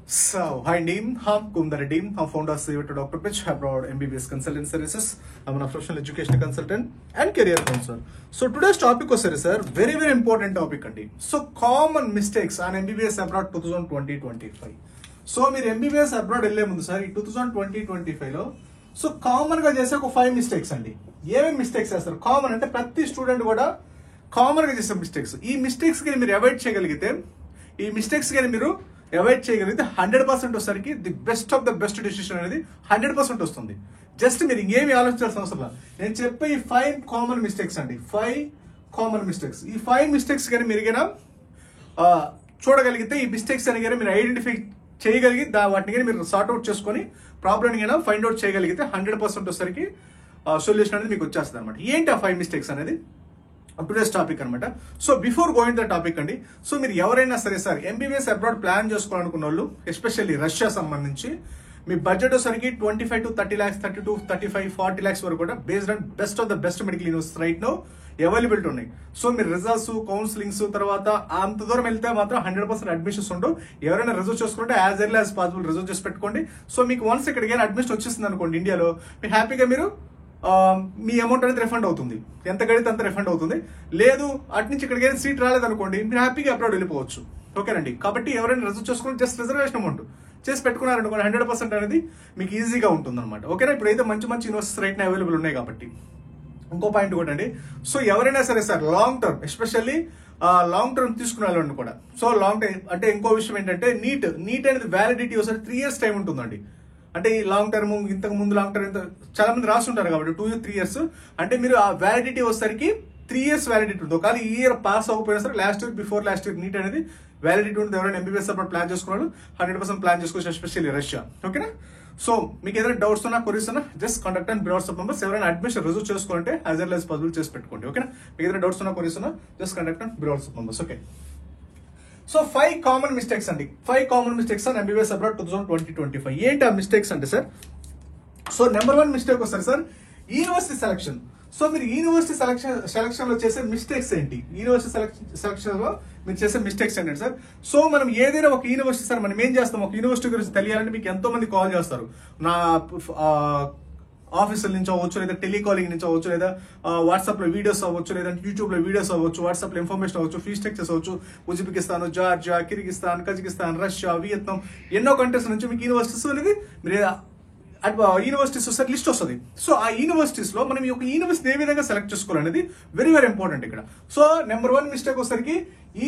So, hi Neem, I'm Kumdar Redeem. I'm founder of Dr. Pitch Abroad MBBS Consultant Services. I'm a professional education consultant and career counselor. So, today's topic was sir, very important topic. So, common mistakes on MBBS Abroad 2020-25. So, మీరు MBBS Abroad వెళ్ళే ముందు sir ఈ 2020-25 లో so common గా చేసే ఒక 5 mistakes అండి. ఏమేమి మిస్టేక్స్ చేస్తారు? కామన్ అంటే ప్రతి స్టూడెంట్ కూడా కామన్ గా చేసే మిస్టేక్స్. ఈ మిస్టేక్స్ కి మీరు అవాయిడ్ చేయగలిగితే 100% వచ్చేసరికి the best of the best decision అనేది 100% వస్తుంది. జస్ట్ మీరు ఇంకేమి ఆలోచించాల్సిన అవసరం లేదు. నేను చెప్పే ఈ 5 కామన్ మిస్టేక్స్ అండి. 5 కామన్ మిస్టేక్స్. ఈ 5 మిస్టేక్స్ కానీ మీరు చూడగలిగితే ఈ మిస్టేక్స్ అని కానీ మీరు ఐడెంటిఫై చేయగలిగి వాటిని కానీ మీరు సార్ట్అవుట్ చేసుకొని ప్రాబ్లమ్ అయినా ఫైండ్ అవుట్ చేయగలిగితే 100% వచ్చేసరికి సొల్యూషన్ అనేది మీకు వచ్చేస్తుంది అనమాట. ఏంటి ఆ 5 మిస్టేక్స్ అనేది టుడేస్ టాపిక్ అనమాట. So before going the topic అండి, సో మీరు ఎవరైనా సరే సార్ MBBS అబ్రాడ్ ప్లాన్ చేసుకోవాలనుకున్న వాళ్ళు, ఎస్పెషల్లీ రష్యా సంబంధించి మీ బడ్జెట్ వచ్చరికి 25 to 30 lakhs, 32, 35, 40 lakhs వరకు కూడా based on best of the best medical university right no availability ఉన్నాయి. సో మీరు రిజల్ట్స్, కౌన్సిలింగ్స్ తర్వాత అంత దూరం వెళ్తే మాత్రం 100% అడ్మిషన్స్ ఉండవు. ఎవరైనా రిజర్వ్ చేసుకుంటే as early as possible reserve చేసి పెట్టుకోండి. సో మీకు వన్స్ ఇక్కడికి అడ్మిషన్ వచ్చేసింది అనుకోండి ఇండియాలో, మీరు హ్యాపీగా మీరు మీ అమౌంట్ అనేది రిఫండ్ అవుతుంది. ఎంత గడితే అంత రిఫండ్ అవుతుంది. లేదు అటు నుంచి ఇక్కడికి సీట్ రాలేదనుకోండి, మీరు హ్యాపీగా అబ్రాడ్ వెళ్ళిపోవచ్చు. ఓకేనండి. కాబట్టి ఎవరైనా రిజర్వ్ చేసుకుని జస్ట్ రిజర్వేషన్ అమౌంట్ చేసి పెట్టుకున్నారనుకోండి 100% అనేది మీకు ఈజీగా ఉంటుంది అనమాట. ఓకేనా. ఇప్పుడు అయితే మంచి యూనివర్సిటీస్ రైట్ నా అవైలబుల్ ఉన్నాయి కాబట్టి. ఇంకో పాయింట్ కూడా అండి, సో ఎవరైనా సరే sir long term, especially long term తీసుకునే వాళ్ళని కూడా, సో లాంగ్ టైం అంటే ఇంకో విషయం ఏంటంటే నీట్ అనేది వ్యాలిడిటీ ఒకసారి 3 years టైం ఉంటుందండి. అంటే ఈ లాంగ్ టర్మ్, ఇంతకు ముందు లాంగ్ టర్మ్ చాలా మంది రాస్తుంటారు కాబట్టి 2-3 years అంటే మీరు ఆ వ్యాలిడిటీ వచ్చేసరికి 3 years వ్యాలిడిటీ ఉంటుంది. ఒకవేళ ఈ ఇయర్ పాస్ అవ్వకపోయినా సరే last year before last year NEET అనేది వ్యాలిడిటీ ఉంటుంది. ఎవరైనా MBBS అప్పుడు ప్లాన్ చేసుకున్నాడు 100% ప్లాన్ చేసుకోవచ్చు, ఎస్పెషల్లీ రష్యా. ఓకేనా. సో మీకు ఏదైనా డౌట్స్ ఉన్నా, క్వరీస్ ఉన్నా just contact and WhatsApp numbers. ఎవరైనా అడ్మిషన్ రిజర్వ్ చేసుకోవాలంటే యాజ్ ఎర్లీ యాజ్ పాసిబుల్ చేసి పెట్టుకోండి. ఓకేనా. మీకు ఏదైనా డౌట్స్ ఉన్నా, క్వరీస్ ఉన్నా just contact and WhatsApp numbers. Okay. So 5 common mistakes అండి. 5 common mistakes on MBBS abroad 2020-25. ఏంటి ఆ మిస్టేక్స్ అంటే సార్, సో నెంబర్ 1 మిస్టేక్ వస్తారు సార్ యూనివర్సిటీ సెలక్షన్. సో మీరు యూనివర్సిటీ సెలక్షన్ లో చేసే మిస్టేక్స్ ఏంటి? యూనివర్సిటీ సెలక్షన్ లో మీరు చేసే మిస్టేక్స్ ఏంటంటే సార్, సో మనం ఏదైనా ఒక యూనివర్సిటీ సార్ మనం ఏం చేస్తాం, ఒక యూనివర్సిటీ గురించి తెలియాలంటే మీకు ఎంతో మంది కాల్ చేస్తారు. నా ఆఫీసుల నుంచి అవ్వచ్చు, లేదా టెలికాలింగ్ నుంచి అవ్వచ్చు, లేదా వాట్సాప్ లో వీడియోస్ అవ్వచ్చు, లేదా యూట్యూబ్ లో వీడియోస్ అవ్వచ్చు, వాట్సాప్ లో ఇన్ఫర్మేషన్ అవ్వచ్చు, ఫీ స్ట్రక్చర్స్ అవ్వచ్చు, Uzbekistan, Georgia, Kyrgyzstan, Kazakhstan, Russia, Vietnam, ఎన్నో కంట్రీస్ నుంచి మీకు యూనివర్సిటీస్ అనేది మీరు యూనివర్సిటీస్ వస్తే లిస్ట్ వస్తుంది. సో ఆ యూనివర్సిటీస్ లో మనం ఈ యొక్క యూనివర్సిటీ ఏ విధంగా సెలెక్ట్ చేసుకోవాలనేది వెరీ ఇంపార్టెంట్ ఇక్కడ. సో నెంబర్ 1 మిస్టేక్ వచ్చేసరికి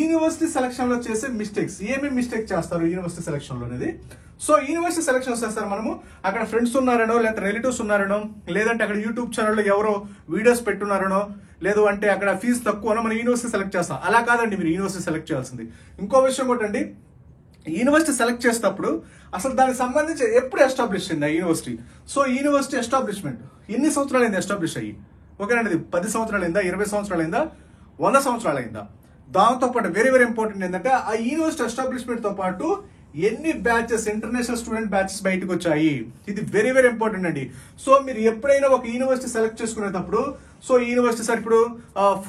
యూనివర్సిటీ సెలక్షన్ లో చేసే మిస్టేక్స్. ఏమేమి మిస్టేక్ చేస్తారు యూనివర్సిటీ సెలక్షన్ లో అనేది? సో యూనివర్సిటీ సెలక్షన్ వస్తే సార్ మనము అక్కడ ఫ్రెండ్స్ ఉన్నారనో, లేదా రిలేటివ్స్ ఉన్నారనో, లేదంటే అక్కడ యూట్యూబ్ ఛానల్లో ఎవరో వీడియోస్ పెట్టున్నారనో, లేదు అంటే అక్కడ ఫీజు తక్కువనో మనం యూనివర్సిటీ సెలెక్ట్ చేస్తాం. అలా కాదండి మీరు యూనివర్సిటీ సెలెక్ట్ చేయాల్సింది. ఇంకో విషయం కూడా అండి, యూనివర్సిటీ సెలెక్ట్ చేసేటప్పుడు అసలు దానికి సంబంధించి ఎప్పుడు ఎస్టాబ్లిష్ అయింది ఆ యూనివర్సిటీ. సో యూనివర్సిటీ ఎస్టాబ్లిష్మెంట్ ఎన్ని సంవత్సరాలు అయింది ఎస్టాబ్లిష్ అయ్యి? ఓకేనండి. 10 సంవత్సరాలు అయిందా, 20 సంవత్సరాలు అయిందా, 100 సంవత్సరాలు అయిందా? దాంతో పాటు వెరీ ఇంపార్టెంట్ ఏంటంటే ఆ యూనివర్సిటీ ఎస్టాబ్లిష్మెంట్ తో పాటు ఎన్ని బ్యాచెస్, ఇంటర్నేషనల్ స్టూడెంట్ బ్యాచెస్ బయటకు వచ్చాయి. ఇది వెరీ ఇంపార్టెంట్ అండి. సో మీరు ఎప్పుడైనా ఒక యూనివర్సిటీ సెలెక్ట్ చేసుకునేటప్పుడు, సో యూనివర్సిటీ సార్ ఇప్పుడు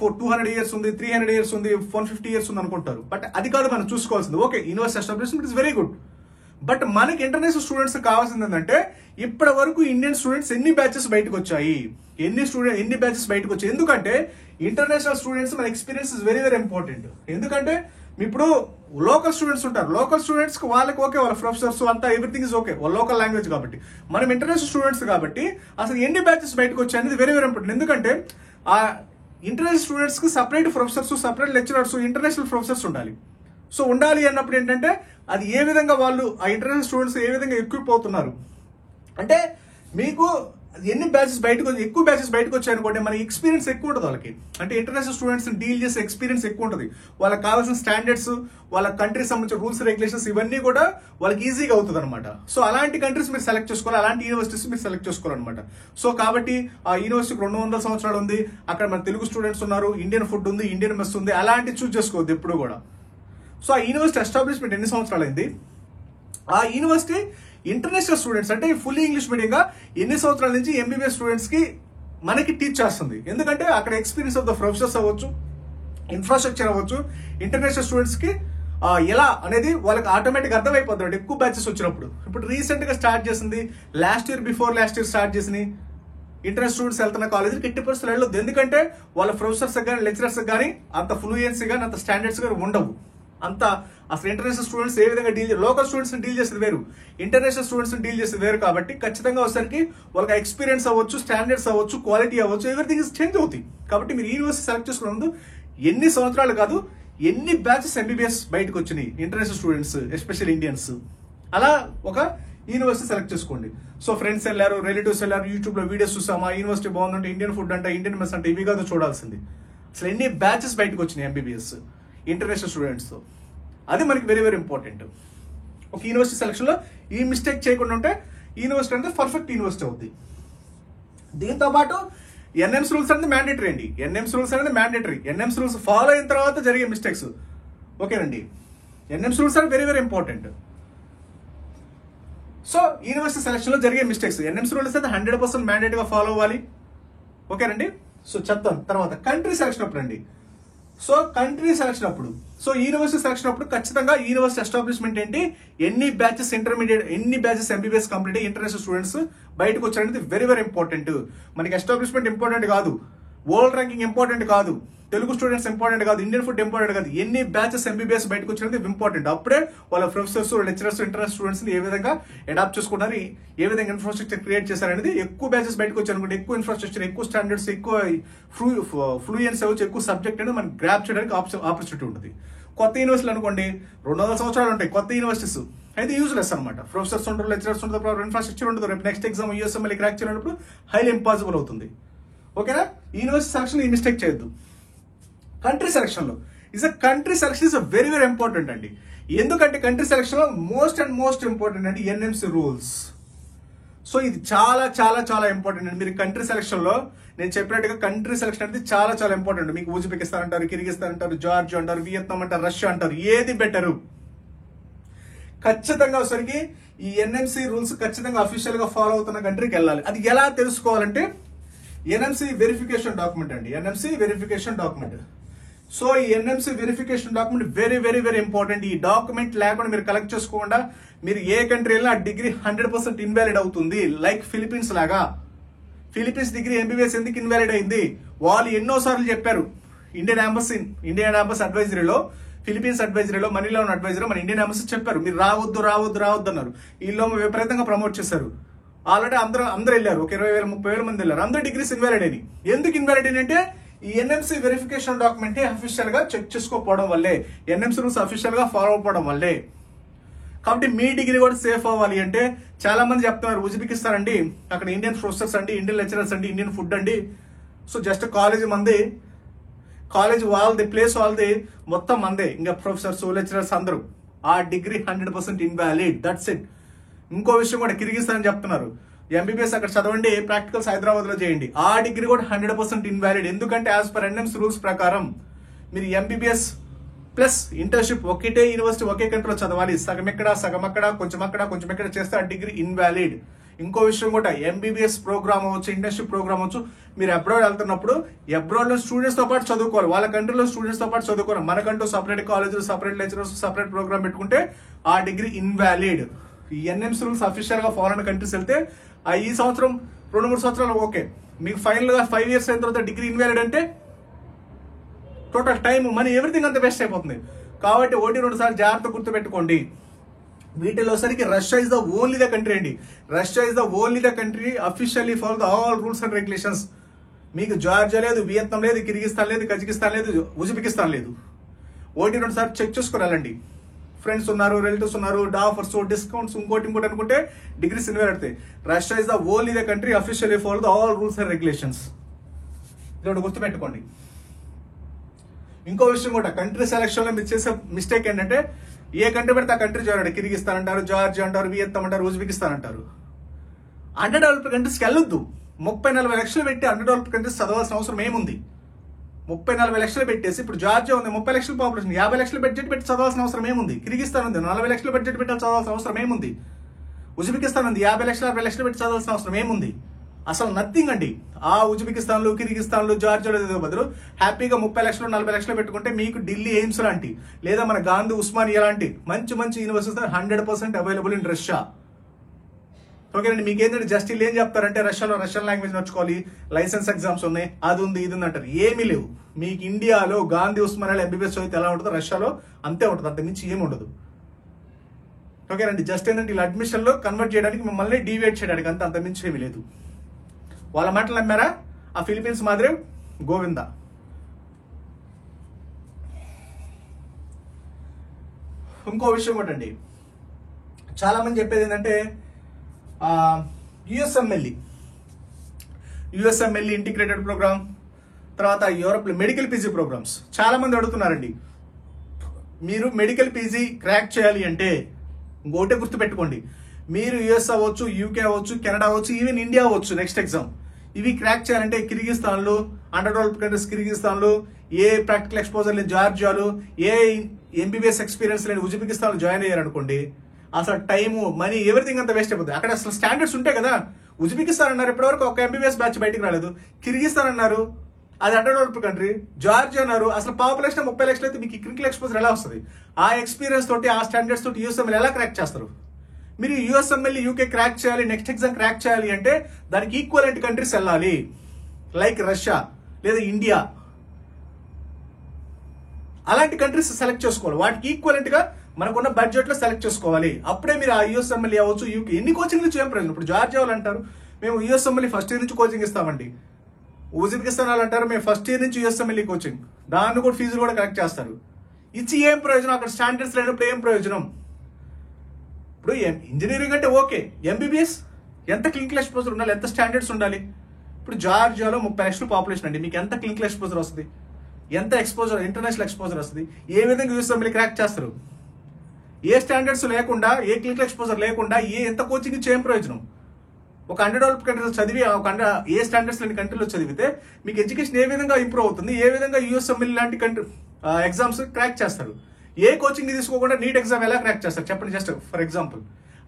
200 years ఉంది, 300 years ఉంది, 150 years ఉంది అనుకుంటారు. బట్ అది కాదు మనం చూసుకోవాల్సింది. Okay, university establishment is very good, but మనకి ఇంటర్నేషనల్ స్టూడెంట్స్ కావాల్సింది ఏంటంటే ఇప్పటి వరకు ఇండియన్ స్టూడెంట్స్ ఎన్ని బ్యాచెస్ బయటకు వచ్చాయి, ఎన్ని బ్యాచెస్ బయటకు వచ్చాయి. ఎందుకంటే ఇంటర్నేషనల్ స్టూడెంట్స్ మన ఎక్స్పీరియన్స్ ఇస్ వెరీ ఇంపార్టెంట్. ఎందుకంటే ఇప్పుడు లోకల్ స్టూడెంట్స్ ఉంటారు, లోకల్ స్టూడెంట్స్ వాళ్ళకి ఓకే, వాళ్ళ ప్రొఫెసర్స్ అంతా ఎవ్రీథింగ్ ఇస్ ఓకే, వాళ్ళ లోకల్ లాంగ్వేజ్ కాబట్టి. మనం ఇంటర్నేషనల్ స్టూడెంట్స్ కాబట్టి అసలు ఎన్ని బ్యాచెస్ బయటకు వచ్చాయి అనేది వెరీ ఇంపార్టెంట్. ఎందుకంటే ఆ ఇంటర్నేషనల్ స్టూడెంట్స్ కి separate professors, separate lecturers, international professors ఉండాలి. సో ఉండాలి అన్నప్పుడు ఏంటంటే అది ఏ విధంగా వాళ్ళు ఆ ఇంటర్నేషనల్ స్టూడెంట్స్ ఏ విధంగా ఎక్విప్ అవుతున్నారు అంటే మీకు ఎన్ని బ్యాచెస్ ఎక్కువ బ్యాచెస్ బయటకు వచ్చాయనుకోండి, మన ఎక్స్పీరియన్స్ ఎక్కువ ఉంటుంది వాళ్ళకి. అంటే ఇంటర్నేషనల్ స్టూడెంట్స్ డీల్ చేసే ఎక్స్పీరియన్స్ ఎక్కువ ఉంటుంది. వాళ్ళకి కావాల్సిన స్టాండర్డ్స్, వాళ్ళ కంట్రీకి సంబంధించిన రూల్స్, రెగ్యులేషన్స్ ఇవన్నీ కూడా వాళ్ళకి ఈజీగా అవుతుంది అనమాట. సో అలాంటి కంట్రీస్ మీరు సెలెక్ట్ చేసుకోవాలి, అలాంటి యూనివర్సిటీస్ మీరు సెలెక్ట్ చేసుకోవాలన్నమాట. సో కాబట్టి ఆ యూనివర్సిటీకి 200 సంవత్సరాలు ఉంది, అక్కడ మన తెలుగు స్టూడెంట్స్ ఉన్నారు, ఇండియన్ ఫుడ్ ఉంది, ఇండియన్ మెస్ ఉంది, అలాంటివి చూస్ చేసుకోవద్దు ఎప్పుడు కూడా. సో ఆ యూనివర్సిటీ ఎస్టాబ్లిష్మెంట్ ఎన్ని సంవత్సరాలు అయింది, ఆ యూనివర్సిటీ ఇంటర్నేషనల్ స్టూడెంట్స్ అంటే ఫుల్లీ ఇంగ్లీష్ మీడియంగా ఎన్ని సంవత్సరాల నుంచి MBBS స్టూడెంట్స్ కి మనకి టీచ్ చేస్తుంది. ఎందుకంటే అక్కడ ఎక్స్పీరియన్స్ ఆఫ్ ద ప్రొఫెసర్స్ అవ్వచ్చు, ఇన్ఫ్రాస్ట్రక్చర్ అవ్వచ్చు, ఇంటర్నేషనల్ స్టూడెంట్స్ కి ఎలా అనేది వాళ్ళకి ఆటోమేటిక్ అర్థమైపోతుంది ఎక్కువ బ్యాచెస్ వచ్చినప్పుడు. ఇప్పుడు రీసెంట్ గా స్టార్ట్ చేసింది, last year before last year start చేసింది ఇంటర్నేషనల్ స్టూడెంట్స్ వెళ్తున్న కాలేజీకి ఎట్టి పరిస్థితులు వెళ్ళొద్దు. ఎందుకంటే వాళ్ళ ప్రొఫెసర్స్ కానీ లెక్చరర్స్ కానీ అంత ఫ్లూయెన్సీ కానీ అంత స్టాండర్డ్స్ కానీ ఉండవు. అంత అసలు ఇంటర్నేషనల్ స్టూడెంట్స్ ఏ విధంగా లోకల్ స్టూడెంట్స్ డీల్ చేసేది వేరు, ఇంటర్నేషనల్ స్టూడెంట్స్ డీల్ చేసేది వేరు. కాబట్టి ఖచ్చితంగా వచ్చేసరికి వాళ్ళకి ఎక్స్పీరియన్స్ అవ్వచ్చు, స్టాండర్డ్స్ అవ్వచ్చు, క్వాలిటీ అవ్వచ్చు, ఎవ్రీథింగ్ ఇస్ చేంజ్ అవుతాయి. కాబట్టి మీరు యూనివర్సిటీ సెలెక్ట్ చేసుకునే ముందు ఎన్ని సంవత్సరాలు కాదు, ఎన్ని బ్యాచెస్ ఎంబీబీఎస్ బయటకు వచ్చినాయి ఇంటర్నేషనల్ స్టూడెంట్స్, ఎస్పెషల్ ఇండియన్స్, అలా ఒక యూనివర్సిటీ సెలెక్ట్ చేసుకోండి. సో ఫ్రెండ్స్ వెళ్ళారు, రిలేటివ్స్ వెళ్ళారు, యూట్యూబ్ లో వీడియోస్ చూసామా, యూనివర్సిటీ బాగుందంటే, ఇండియన్ ఫుడ్ అంటే, ఇండియన్ మెస్ అంటే, ఇవి కాదు చూడాల్సింది. అసలు ఎన్ని బ్యాచెస్ బయటకు వచ్చినాయి ఎంబీబీఎస్ ఇంటర్నేషనల్ స్టూడెంట్స్ తో, అది మనకి వెరీ వెరీ ఇంపార్టెంట్. ఒక యూనివర్సిటీ సెలక్షన్ లో ఈ మిస్టేక్ చేయకుండా ఉంటే యూనివర్సిటీ అంటే పర్ఫెక్ట్ యూనివర్సిటీ అవుతుంది. దీంతో పాటు ఎన్ఎంస్ రూల్స్ అనేది మ్యాండేటరీ అండి. ఎన్ఎంస్ రూల్స్ అనేది మ్యాండేటరీ. ఎన్ఎంస్ రూల్స్ ఫాలో అయిన తర్వాత జరిగే మిస్టేక్స్, ఓకేనండి. ఎన్ఎంస్ రూల్స్ అనేది very very important. So university selection లో జరిగే మిస్టేక్స్, ఎన్ఎంస్ రూల్స్ అయితే 100% మ్యాండేటరీగా ఫాలో అవ్వాలి, ఓకేనండి. సో చెప్తాను తర్వాత. కంట్రీ సెలక్షన్ అప్పుడు అండి. సో కంట్రీ సెలక్షన్ అప్పుడు, సో యూనివర్సిటీ సెలక్షన్ అప్పుడు ఖచ్చితంగా యూనివర్సిటీ ఎస్టాబ్లిష్మెంట్ ఏంటి, ఎన్ని బ్యాచెస్ ఇంటర్మీడియట్, ఎన్ని batches MBBS complete international students బయటకు వచ్చారనేది వెరీ వెరీ ఇంపార్టెంట్. మనకి ఎస్టాబ్లిష్మెంట్ ఇంపార్టెంట్ కాదు, వరల్డ్ ర్యాంకింగ్ ఇంపార్టెంట్ కాదు, తెలుగు స్టూడెంట్స్ ఇంపార్టెంట్ కాదు, ఇండియన్ ఫుడ్ ఇంపార్టెంట్ కాదు, ఎన్ని బ్యాచెస్ ఎంబీబీఎస్ బయటకు వచ్చినది ఇంపార్టెంట్. అప్పుడే వాళ్ళ ప్రొఫెసర్స్, లెక్చరర్స్, ఇంటర్నేషనల్ స్టూడెంట్స్ ఏ విధంగా అడాప్ట్ చేసుకున్నారు, ఏ విధంగా ఇన్ఫ్రాస్ట్రక్చర్ క్రియేట్ చేశారనేది. ఎక్కువ బ్యాచెస్ బయటకు వచ్చారనుకుంటే ఎక్కువ ఇన్ఫ్రాస్ట్రక్చర్, ఎక్కువ స్టాండర్డ్స్, ఎక్కువ ఫ్లూయెన్స్ అవ్వచ్చు, ఎక్కువ సబ్జెక్ట్ అనేది మనకి గ్రాప్ చేయడానికి ఆపర్చునిటీ ఉంటుంది. కొత్త యూనివర్సిటీలు అనుకోండి 200 సంవత్సరాలు ఉంటాయి కొత్త యూనివర్సిటీస్, అయితే యూజ్లెస్ అనమాట. ప్రొఫెసర్స్ ఉంటారు, లెక్చరర్స్ ఉంటారు, ఇన్ఫ్రాస్ట్రక్చర్ ఉంటుంది. రేపు నెక్స్ట్ ఎగ్జామ్ యూఎస్ఎంఎల్ క్రాక్ చేయాలన్నప్పుడు హైలీ ఇంపాసిబుల్ అవుతుంది, ఓకేనా. యూనివర్సిటీ సెలక్షన్ ఈ మిస్టేక్ చేయొద్దు. కంట్రీ సెలక్షన్ లో country selection is very very important అండి. ఎందుకంటే కంట్రీ సెలక్షన్ లో మోస్ట్ అండ్ మోస్ట్ ఇంపార్టెంట్ అండి ఎన్ఎంసీ రూల్స్. సో ఇది చాలా చాలా చాలా ఇంపార్టెంట్ అండి. మీరు కంట్రీ సెలక్షన్ లో నేను చెప్పినట్టుగా కంట్రీ సెలక్షన్ అనేది చాలా చాలా ఇంపార్టెంట్. మీకు ఉజ్బెకిస్తాన్ అంటారు, కిర్గిస్తాన్ అంటారు, జార్జియా అంటారు, వియత్నాం అంటారు, రష్యా అంటారు, ఏది బెటరు. ఖచ్చితంగా ఒకసారికి ఈ ఎన్ఎంసీ రూల్స్ ఖచ్చితంగా అఫీషియల్ గా ఫాలో అవుతున్న కంట్రీకి వెళ్ళాలి. అది ఎలా తెలుసుకోవాలంటే ఎన్ఎంసీ వెరిఫికేషన్ డాక్యుమెంట్ అండి, ఎన్ఎంసీ వెరిఫికేషన్ డాక్యుమెంట్. సో ఈ NMC verification document very very very important. ఈ డాక్యుమెంట్ లేకుండా మీరు కలెక్ట్ చేసుకోకుండా మీరు ఏ కంట్రీ వెళ్ళినా ఆ డిగ్రీ 100% ఇన్వాలిడ్ అవుతుంది. లైక్ ఫిలిపీన్స్ లాగా. ఫిలిపీన్స్ డిగ్రీ ఎంబీబీఎస్ ఎందుకు ఇన్వాలిడ్ అయింది, వాళ్ళు ఎన్నోసార్లు చెప్పారు. ఇండియన్ ఎంబసీ అడ్వైజరీలో, ఫిలిపీన్స్ అడ్వైజరీలో, మనీలో ఉన్న అడ్వైజరీ మన ఇండియన్ ఎంబసీ చెప్పారు మీరు రావద్దు రావద్దు రావద్దు అన్నారు. వీళ్ళు విపరీతంగా ప్రమోట్ చేశారు. ఆల్రెడీ అందరూ వెళ్ళారు, ఒక 20,000 30,000 మంది వెళ్ళారు. అందరూ డిగ్రీస్ ఇన్వాలిడ్ అయినాయి. ఎందుకు ఇన్వాలిడ్ అయినాయి అంటే ఈ ఎన్ఎంసీ వెరిఫికేషన్ డాక్యుమెంట్ అఫీషియల్ గా చెక్ చేసుకోకపోవడం వల్లే, ఎన్ఎంసీ రూల్స్ అఫీషియల్ గా ఫాలో అవ్వడం వల్లే. కాబట్టి మీ డిగ్రీ కూడా సేఫ్ అవ్వాలి అంటే చాలా మంది చెప్తున్నారు ఉజ్బెకిస్తాన్ అండి, అక్కడ ఇండియన్ ప్రొఫెసర్స్ అండి, ఇండియన్ లెక్చరర్స్ అండి, ఇండియన్ ఫుడ్ అండి. సో జస్ట్ కాలేజ్ మంది, కాలేజ్ వాళ్ళది, ప్లేస్ వాళ్ళది, మొత్తం మందే, ఇంకా ప్రొఫెసర్స్ లెక్చరర్స్ అందరూ. ఆ డిగ్రీ 100% ఇన్వాలిడ్, దట్స్ ఇట్. ఇంకో విషయం కూడా కిర్గిస్తాన్ అని చెప్తున్నారు, ఎంబీబీఎస్ అక్కడ చదవండి, ప్రాక్టికల్స్ హైదరాబాద్ లో చేయండి, ఆ డిగ్రీ కూడా 100% ఇన్వాలిడ్. ఎందుకంటే యాజ్ పర్ ఎన్ఎంసీ రూల్స్ ప్రకారం మీరు ఎంబీబీఎస్ ప్లస్ ఇంటర్న్షిప్ ఒకే యూనివర్సిటీ ఒకే కంట్రీలో చదవాలి. సగం ఎక్కడ, సగం అక్కడ, కొంచెం అక్కడ, కొంచెం ఎక్కడ చేస్తే ఆ డిగ్రీ ఇన్వాలిడ్. ఇంకో విషయం కూడా, ఎంబీబీఎస్ ప్రోగ్రామ్ అవ్వచ్చు, ఇంటర్న్షిప్ ప్రోగ్రామ్ అవ్వచ్చు, మీరు అబ్రాడ్ వెళ్తున్నప్పుడు అబ్రాడ్ లో స్టూడెంట్స్ తో పాటు చదువుకోవాలి, వాళ్ళ కంట్రీలో స్టూడెంట్స్ తో పాటు చదువుకోవాలి. మనకంటూ సపరేట్ కాలేజీలు, సపరేట్ లెక్చరర్స్, సపరేట్ ప్రోగ్రామ్ పెట్టుకుంటే ఆ డిగ్రీ ఇన్వాలిడ్. ఈ ఎన్ఎంసీ రూల్స్ అఫీషియల్ గా ఫారెన్ కంట్రీస్ వెళ్తే ఈ సంవత్సరం 2-3 సంవత్సరాలు ఓకే, మీకు ఫైనల్ గా 5 years అయిన తర్వాత డిగ్రీ ఇన్వాలిడ్ అంటే టోటల్ టైం, మనీ, ఎవ్రీథింగ్ అంతా వేస్ట్ అయిపోతుంది. కాబట్టి 1-2 సార్లు జాగ్రత్త గుర్తుపెట్టుకోండి. వీటిలో సరికి Russia is the only the country అండి. Russia is the only the country officially follow the all rules and regulations. మీకు జార్జియా లేదు, వియత్నాం లేదు, కిర్గిస్తాన్ లేదు, కజకిస్తాన్ లేదు, ఉజ్బెకిస్తాన్ లేదు. 1-2 సార్లు చెక్ చేసుకురాలండి. ఫ్రెండ్స్ ఉన్నారు, రిలేటివ్స్ ఉన్నారు, ఆఫర్స్, డిస్కౌంట్స్, ఇంకోటి అనుకుంటే డిగ్రీస్ ఇన్వాలిడ్ అవుతాయి. Russia is the only the country officially follow the all rules and regulations. ఇది గుర్తుపెట్టుకోండి. ఇంకో విషయం కూడా, కంట్రీ సెలక్షన్ లో మీరు చేసే మిస్టేక్ ఏంటంటే ఏ కంట్రీ పెడితే ఆ కంట్రీ చేరాడు. కిర్గిస్తాన్ అంటారు, జార్జియా అంటారు, వియత్నాం అంటారు, ఉజ్బెకిస్తాన్ అంటారు. అండర్ డెవలప్డ్ కంట్రీస్కి వెళ్ళొద్దు. 30-40 లక్షలు పెట్టి అండర్ డెవలప్డ్ కంట్రీస్ చదవాల్సిన అవసరం ఏముంది? 30-40 లక్షలు పెట్టేసి, ఇప్పుడు జార్జియా ఉంది 30 లక్షల పాపులేషన్, 50 లక్షల బడ్జెట్ పెట్టి చదవాల్సిన అవసరం ఏముంది? కిర్గిస్తాన్ ఉంది 40 లక్షల బడ్జెట్ పెట్టి చదవాల్సిన అవసరం ఏముంది? ఉజ్బెకిస్తాన్ ఉంది 50 లక్షలు 60 లక్షలు పెట్టి చదవాల్సిన అవసరం ఏముంది? అసలు నథింగ్ అండి. ఆ ఉజ్బెకిస్తాన్లు, కిర్గిస్తాన్లు, జార్జియాలో బదులు హ్యాపీగా 30 లక్షలు 40 లక్షలు పెట్టుకుంటే మీకు ఢిల్లీ ఎయిమ్స్ లాంటి, లేదా మన గాంధీ ఉస్మానియా లాంటి మంచి మంచి యూనివర్సిటీస్ 100% అవైలబుల్ ఇన్ రష్యా. ఓకేనండి. మీకు ఏంటంటే జస్ట్ వీళ్ళు ఏం చెప్తారంటే రష్యాలో రష్యన్ లాంగ్వేజ్ నేర్చుకోవాలి, లైసెన్స్ ఎగ్జామ్స్ ఉన్నాయి, అది ఉంది ఇది ఉంది అంటారు. ఏమీ లేవు. మీకు ఇండియాలో గాంధీ ఉస్మానియాలో ఎంబీబీఎస్ చదివితే ఎలా ఉంటుందో రష్యాలో అంతే ఉంటుంది, అంత మించి ఏమి ఉండదు. ఓకేనండి. జస్ట్ ఏంటంటే వీళ్ళు అడ్మిషన్లో కన్వర్ట్ చేయడానికి మిమ్మల్ని డివేట్ చేయడానికి అంత మించి ఏమీ లేదు. వాళ్ళ మాటలు నమ్మారా? ఆ ఫిలిపీన్స్ మాదిరి గోవింద. ఇంకో విషయం కూడా అండి, చాలా మంది చెప్పేది ఏంటంటే యుఎస్ఎంఎల్ఈ ఇంటిగ్రేటెడ్ ప్రోగ్రామ్, తర్వాత యూరోప్ మెడికల్ పీజీ ప్రోగ్రామ్స్. చాలా మంది అడుగుతున్నారండి, మీరు మెడికల్ పీజీ క్రాక్ చేయాలి అంటే ఇంకోటే గుర్తుపెట్టుకోండి, మీరు యుఎస్ అవ్వచ్చు, యూకే అవ్వచ్చు, కెనడా అవ్వచ్చు, ఈవెన్ ఇండియా అవ్వచ్చు. నెక్స్ట్ ఎగ్జామ్ ఇవి క్రాక్ చేయాలంటే కిర్గిస్తాన్లు, అండర్ డెవలప్డ్ కంట్రీస్ కిర్గిస్తాన్లు, ఏ ప్రాక్టికల్ ఎక్స్పోజర్ లేని జార్జియాలు, ఏ ఎంబీబీఎస్ ఎక్స్పీరియన్స్ లేని ఉజ్బెకిస్తాన్లు జాయిన్ అయ్యారనుకోండి, అసలు టైము, మనీ, ఎవ్రీథింగ్ అంతా వేస్ట్ అయిపోతుంది. అక్కడ అసలు స్టాండర్డ్స్ ఉంటాయి కదా. ఉజ్బెకిస్తాన్ అన్నారు ఇప్పటివరకు ఒక ఎంబీబీఎస్ బ్యాచ్ బయటికి రాలేదు. కిర్గిస్తాన్ అన్నారు అది అండర్ డెవలప్డ్ కంట్రీ. జార్జియా అన్నారు అసలు పాపులేషన్ 30 లక్షలు అయితే మీకు క్రిటికల్ ఎక్స్పోజర్ ఎలా వస్తుంది? ఆ ఎక్స్పీరియన్స్ తోటి, ఆ స్టాండర్డ్స్ తోటి యూఎస్ఎంఎల్ ఎలా క్రాక్ చేస్తారు? మీరు యూఎస్ఎంఎల్ యూకే క్రాక్ చేయాలి, నెక్స్ట్ ఎగ్జామ్ క్రాక్ చేయాలి అంటే దానికి ఈక్వలెంట్ కంట్రీస్ వెళ్ళాలి, లైక్ రష్యా లేదా ఇండియా. అలాంటి కంట్రీస్ సెలెక్ట్ చేసుకోవాలి, వాటికి ఈక్వలెంట్ గా మనకున్న బడ్జెట్ లో సెలెక్ట్ చేసుకోవాలి. అప్పుడే మీరు ఆ యూఎస్ఎంఎల్ అవ్వచ్చు, యూకే. ఎన్ని కోచింగ్ నుంచి ఏం ప్రయోజనం? ఇప్పుడు జార్జియా వాళ్ళు అంటారు మేము యూఎస్ఎంఎల్ ఫస్ట్ ఇయర్ నుంచి కోచింగ్ ఇస్తామండి. ఉజ్బెకిస్తాన్ వాళ్ళు అంటారు మేము ఫస్ట్ ఇయర్ నుంచి యూఎస్ఎంఎల్ కోచింగ్, దాన్ని కూడా ఫీజులు కూడా కలెక్ట్ చేస్తారు. ఇచ్చి ఏం ప్రయోజనం? అక్కడ స్టాండర్డ్స్ లేనప్పుడు ఏం ప్రయోజనం? ఇప్పుడు ఇంజనీరింగ్ అంటే ఓకే, ఎంబీబీఎస్ ఎంత క్లినికల్ ఎక్స్పోజర్ ఉండాలి, ఎంత స్టాండర్డ్స్ ఉండాలి? ఇప్పుడు జార్జియాలో 30 లక్షల పాపులేషన్ అండి, మీకు ఎంత క్లినికల్ ఎక్స్పోజర్ వస్తుంది, ఎంత ఎక్స్పోజర్, ఇంటర్నేషనల్ ఎక్స్పోజర్ వస్తుంది? ఏ విధంగా యూఎస్ఎంఎల్ క్రాక్ చేస్తారు? ఏ స్టాండర్డ్స్ లేకుండా, ఏ క్లినికల్ ఎక్స్పోజర్ లేకుండా ఎంత కోచింగ్ ఇచ్చి ఏం ప్రయోజనం? ఒక అండర్ డెవలప్డ్ కంట్రీలో చదివి ఏ స్టాండర్డ్స్ లేని కంట్రీలో చదివితే మీకు ఎడ్యుకేషన్ ఏ విధంగా ఇంప్రూవ్ అవుతుంది? ఏ విధంగా యూఎస్ఎంఎల్ లాంటి ఎగ్జామ్స్ క్రాక్ చేస్తారు? ఏ కోచింగ్ తీసుకోకుండా నీట్ ఎగ్జామ్ ఎలా క్రాక్ చేస్తారు చెప్పండి, జస్ట్ ఫర్ ఎగ్జాంపుల్.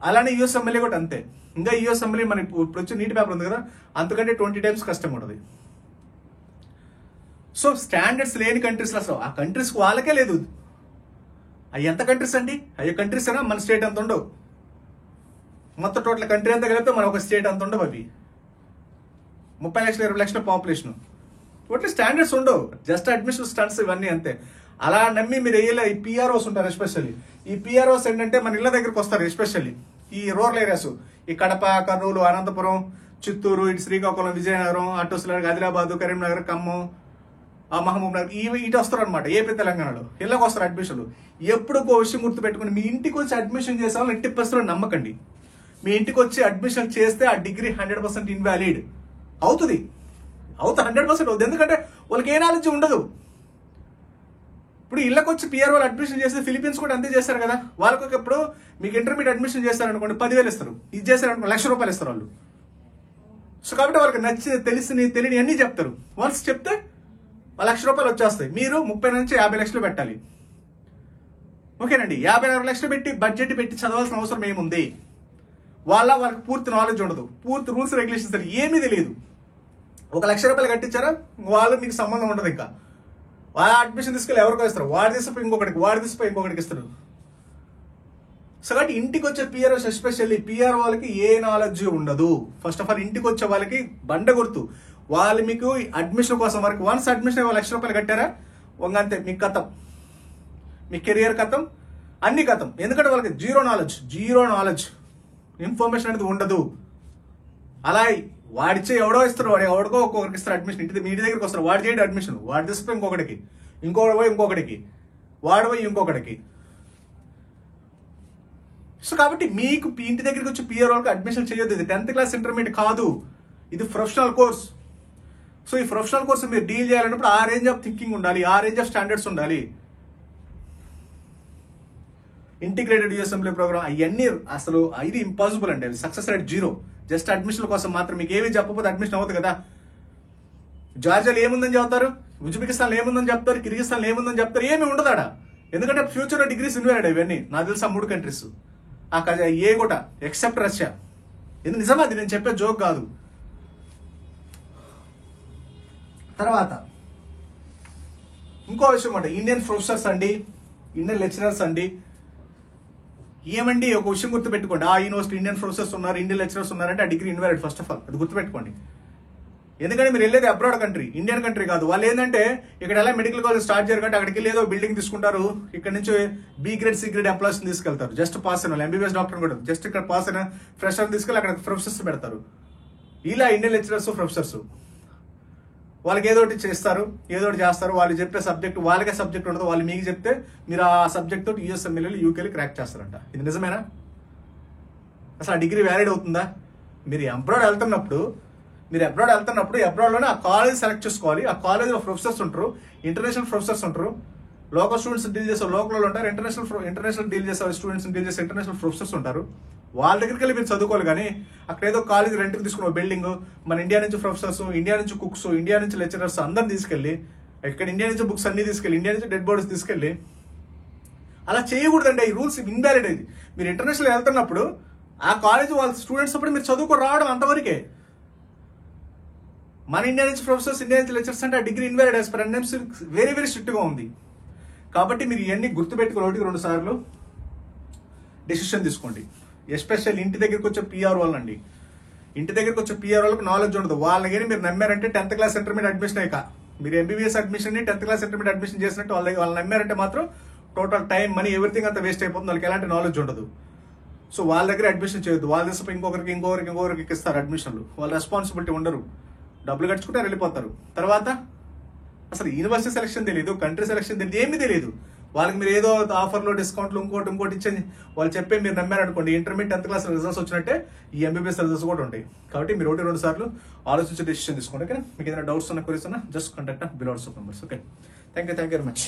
అలానే యూఎస్ఎంఎల్ కూడా అంతే. ఇంకా యూఎస్ఎంఎల్ మన ఇప్పుడు వచ్చి నీట్ పేపర్ ఉంది కదా, అంతకంటే 20 టైమ్స్ కష్టం ఉంటుంది. సో స్టాండర్డ్స్ లేని కంట్రీస్ అసలు ఆ కంట్రీస్ వాళ్ళకే లేదు. అవి ఎంత కంట్రీస్ అండి? అయ్యే కంట్రీస్ అయినా మన స్టేట్ అంత ఉండవు. మొత్తం టోటల్ కంట్రీ అంతా కలిపితే మన ఒక స్టేట్ అంత ఉండవు. అవి 30 లక్షల 20 లక్షల పాపులేషన్. టోటల్ స్టాండర్డ్స్ ఉండవు, జస్ట్ అడ్మిషన్ స్టంట్స్ ఇవన్నీ అంతే. అలా నమ్మి మీరు వేయాలి. ఈ పిఆర్ఓస్ ఉంటారు ఎస్పెషల్లీ. ఈ పిఆర్ఓస్ ఏంటంటే మన ఇళ్ళ దగ్గరకు వస్తారు, ఎస్పెషల్లీ ఈ రూరల్ ఏరియాస్, ఈ కడప, కర్నూలు, అనంతపురం, చిత్తూరు, ఇటు శ్రీకాకుళం, విజయనగరం, అటు ఆదిలాబాద్, కరీంనగర్, ఖమ్మం, మహబూబ్ నగర్, ఇటు వస్తారు అనమాట. ఏపీ తెలంగాణలో ఇళ్ళకి వస్తారు అడ్మిషన్లు. ఎప్పుడు ఒక విషయం గుర్తు పెట్టుకుని, మీ ఇంటికి వచ్చి అడ్మిషన్ చేసే వాళ్ళు 80% నమ్మకండి. మీ ఇంటికి వచ్చి అడ్మిషన్ చేస్తే ఆ డిగ్రీ 100% ఇన్వాలిడ్ అవుతుంది. 100% అవుతుంది. ఎందుకంటే వాళ్ళకి ఏ నాలెడ్జ్ ఉండదు. ఇప్పుడు ఇళ్ళకి వచ్చి పిఆర్ వాళ్ళు అడ్మిషన్ చేస్తే ఫిలిపీన్స్ కూడా అంతే చేస్తారు కదా. వాళ్ళకి ఇప్పుడు మీకు ఇంటర్మీడియట్ అడ్మిషన్ చేస్తారనుకోండి 10,000 ఇస్తారు. ఇది చేస్తారనుకోండి ₹1,00,000 ఇస్తారు వాళ్ళు. సో కాబట్టి వాళ్ళకి నచ్చి తెలియని అన్నీ చెప్తారు. వన్స్ చెప్తే ₹1,00,000 వచ్చేస్తాయి. మీరు 30 నుంచి 50 లక్షలు పెట్టాలి. ఓకేనండి. 50 లక్షలు పెట్టి బడ్జెట్ పెట్టి చదవాల్సిన అవసరం ఏముంది? వాళ్ళకి పూర్తి నాలెడ్జ్ ఉండదు, పూర్తి రూల్స్ రెగ్యులేషన్స్ ఏమీ తెలియదు. ₹1,00,000 కట్టించారా వాళ్ళు మీకు సంబంధం ఉండదు. ఇంకా వాళ్ళ అడ్మిషన్ తీసుకెళ్ళి ఎవరికో ఇస్తారు, వాడు తీసుకుపోయి ఇంకొకటికి, వాడు తీసుకుపోయి ఇంకొకటికి ఇస్తారు. సో కాబట్టి ఇంటికి వచ్చే పిఆర్ఓస్, ఎస్పెషల్లీ పిఆర్ వాళ్ళకి ఏ నాలెడ్జ్ ఉండదు. ఫస్ట్ ఆఫ్ ఆల్ ఇంటికి వచ్చే వాళ్ళకి బండ గుర్తు. వాళ్ళు మీకు అడ్మిషన్ కోసం వరకు వన్స్ అడ్మిషన్ ₹1,00,000 కట్టారా అంతే, మీకు కథం, మీ కెరియర్ కథం, అన్ని కథం. ఎందుకంటే వాళ్ళకి జీరో నాలెడ్జ్ ఇన్ఫర్మేషన్ అనేది ఉండదు. అలా వాడిచ్చే ఎవడో ఇస్తారు, వాడు ఎవడికో ఒక్కొక్కరికి ఇస్తారు అడ్మిషన్. మీ ఇంటి దగ్గరికి వస్తారు, వాడు చేయడు అడ్మిషన్, వాడు తీసుకుపోయి ఇంకొకటికి, ఇంకొకటికి, వాడు పోయి ఇంకొకటికి. సో కాబట్టి మీకు ఇంటి దగ్గరికి వచ్చి పిఆర్ వాళ్ళకి అడ్మిషన్ చేయొద్దు. ఇది 10th క్లాస్ ఇంటర్మీడియట్ కాదు, ఇది ప్రొఫెషనల్ కోర్స్. సో ఈ ప్రొఫెషనల్ కోర్స్ మీరు డీల్ చేయాలన్నప్పుడు ఆ రేంజ్ ఆఫ్ థింకింగ్ ఉండాలి, ఆ రేంజ్ ఆఫ్ స్టాండర్డ్స్ ఉండాలి. ఇంటిగ్రేటెడ్ యూఎస్ఎంఎల్ ప్రోగ్రామ్ అవన్నీ అసలు ఇది ఇంపాసిబుల్ అండి. Success rate 0. జస్ట్ అడ్మిషన్ కోసం మాత్రం. మీకు ఏమీ చెప్పకపోతే అడ్మిషన్ అవ్వదు కదా. జార్జియాలో ఏముందని చెప్తారు, ఉజ్బెకిస్తాన్లో ఏముందని చెప్తారు, కిర్గిస్తాన్లో ఏముందని చెప్తారు, ఏమి ఉండదు ఆడ. ఎందుకంటే ఫ్యూచర్లో డిగ్రీస్ ఇన్వాలిడ్ ఇవన్నీ. నాకు తెలుసు ఆ 3 కంట్రీస్ ఏ కూడా ఎక్సెప్ట్ రష్యా. ఇది నిజమా, అది నేను చెప్పే జోక్ కాదు. తర్వాత ఇంకో విషయం అంటే ఇండియన్ ప్రొఫెసర్స్ అండి, ఇండియన్ లెక్చరర్స్ అండి, ఏమండి ఒక విషయం గుర్తుపెట్టుకోండి. ఆ యూనివర్సిటీ ఇండియన్ ప్రొఫెసర్స్ ఉన్నారు, ఇండియన్ లెక్చరర్స్ ఉన్నారంటే ఆ degree invalid. First of all అది గుర్తుపెట్టుకోండి. ఎందుకంటే మీరు వెళ్ళేది అబ్రాడ్ కంట్రీ, ఇండియన్ కంట్రీ కాదు. వాళ్ళు ఏంటంటే ఇక్కడ ఎలా మెడికల్ కాలేజ్ స్టార్ట్ చేయరు కంటే అక్కడికి వెళ్ళి ఏదో బిల్డింగ్ తీసుకుంటారు, ఇక్కడ నుంచి B grade C grade employees తీసుకెళ్తారు. జస్ట్ పాస్ అయిన ఎంబీబీఎస్ డాక్టర్ కూడా జస్ట్ ఇక్కడ పాస్ అయిన ఫ్రెషర్ తీసుకెళ్ళి అక్కడ ప్రొఫెసర్స్ పెడతారు. ఇలా ఇండియన్ లెక్చరర్స్ ప్రొఫెసర్స్ వాళ్ళకి ఏదో ఒకటి చేస్తారు, ఏదో ఒకటి చేస్తారు. వాళ్ళు చెప్పే సబ్జెక్ట్ వాళ్ళకే సబ్జెక్ట్ ఉండదు, వాళ్ళు మీకు చెప్తే మీరు ఆ సబ్జెక్ట్ తోటి యూఎస్ఎంఎల్ఏలు యూకేలు క్రాక్ చేస్తారంట. ఇది నిజమేనా? అసలు ఆ డిగ్రీ వ్యాలిడ్ అవుతుందా? మీరు అబ్రాడ్ వెళ్తున్నప్పుడు అబ్రాడ్లోనే ఆ కాలేజ్ సెలెక్ట్ చేసుకోవాలి. ఆ కాలేజ్లో ప్రొఫెసర్స్ ఉంటారు, ఇంటర్నేషనల్ ప్రొఫెసర్స్ ఉంటారు, లోకల్ స్టూడెంట్స్ డీల్ చేసే లోకల్ ఉంటారు, ఇంటర్నేషనల్ డీల్ చేసే స్టూడెంట్స్ డీల్ చేసే ఇంటర్నేషనల్ ప్రొఫెసర్స్ ఉంటారు. వాళ్ళ దగ్గరికి వెళ్ళి మీరు చదువుకోవాలి. కానీ అక్కడ ఏదో కాలేజ్ రెంట్కి తీసుకున్న బిల్డింగ్, మన ఇండియా నుంచి ప్రొఫెసర్స్, ఇండియా నుంచి కుక్స్, ఇండియా నుంచి లెక్చరర్స్ అందరిని తీసుకెళ్ళి, ఇక్కడ ఇండియా నుంచి బుక్స్ అన్ని తీసుకెళ్ళి, ఇండియా నుంచి డెడ్ బాడీస్ తీసుకెళ్ళి అలా చేయకూడదండి. ఈ రూల్స్ ఇన్వాలిడ్. అయింది. మీరు ఇంటర్నేషనల్ వెళ్తున్నప్పుడు ఆ కాలేజ్ వాళ్ళ స్టూడెంట్స్ అప్పుడు మీరు చదువుకో రావడం అంతవరకే. మన ఇండియా నుంచి ప్రొఫెసర్స్, ఇండియా నుంచి లెక్చర్స్ అంటే ఆ degree invalid as per NMC very very strict గా ఉంది. కాబట్టి మీరు ఇవన్నీ గుర్తుపెట్టుకుని 1-2 సార్లు డెసిషన్ తీసుకోండి. ఎస్పెషల్ ఇంటి దగ్గరికి వచ్చే పిఆర్ వాళ్ళండి, ఇంటి దగ్గరికి వచ్చే పిఆర్ వాళ్ళకి నాలెడ్జ్ ఉండదు. వాళ్ళకి మీరు నమ్మారంటే 10th క్లాస్ ఇంటర్మీడియట్ అడ్మిషన్ అయ్యాక మీరు MBBS admission 10th class intermediate admission చేసినట్టు వాళ్ళు నమ్మారంటే మాత్రం టోటల్ టైం మనీ ఎవ్రీథింగ్ అంతా వేస్ట్ అయిపోతుంది. వాళ్ళకి ఎలాంటి నాలెడ్జ్ ఉండదు. సో వాళ్ళ దగ్గర అడ్మిషన్ చేయొద్దు. వాళ్ళ దేశం ఇంకొకరికి ఇస్తారు అడ్మిషన్లు. వాళ్ళ రెస్పాన్సిబిలిటీ ఉండరు, డబ్బులు కట్టుకుంటారు, వెళ్ళిపోతారు. తర్వాత అసలు యూనివర్సిటీ సెలక్షన్ తెలియదు, కంట్రీ సెలక్షన్ తెలియదు, ఏమీ తెలియదు. వాళ్ళకి మీరు ఏదో ఆఫర్లో డిస్కౌంట్లు ఇంకోటి ఇచ్చి వాళ్ళు చెప్పే మీరు నమ్మారనుకోండి, ఇంటర్మీడియట్ 10th క్లాస్ రిజల్ట్స్ వచ్చినట్టే ఈ ఎంబీబీఎస్ రిజల్ట్స్ కూడా ఉంటాయి. కాబట్టి మీరు 1-2 సార్లు ఆలోచించి డెసిషన్ తీసుకోండి. ఓకే, మీకు ఏదైనా డౌట్స్ ఉన్న క్వరీస్ ఉన్నా just contact below WhatsApp numbers. Okay, thank you very much.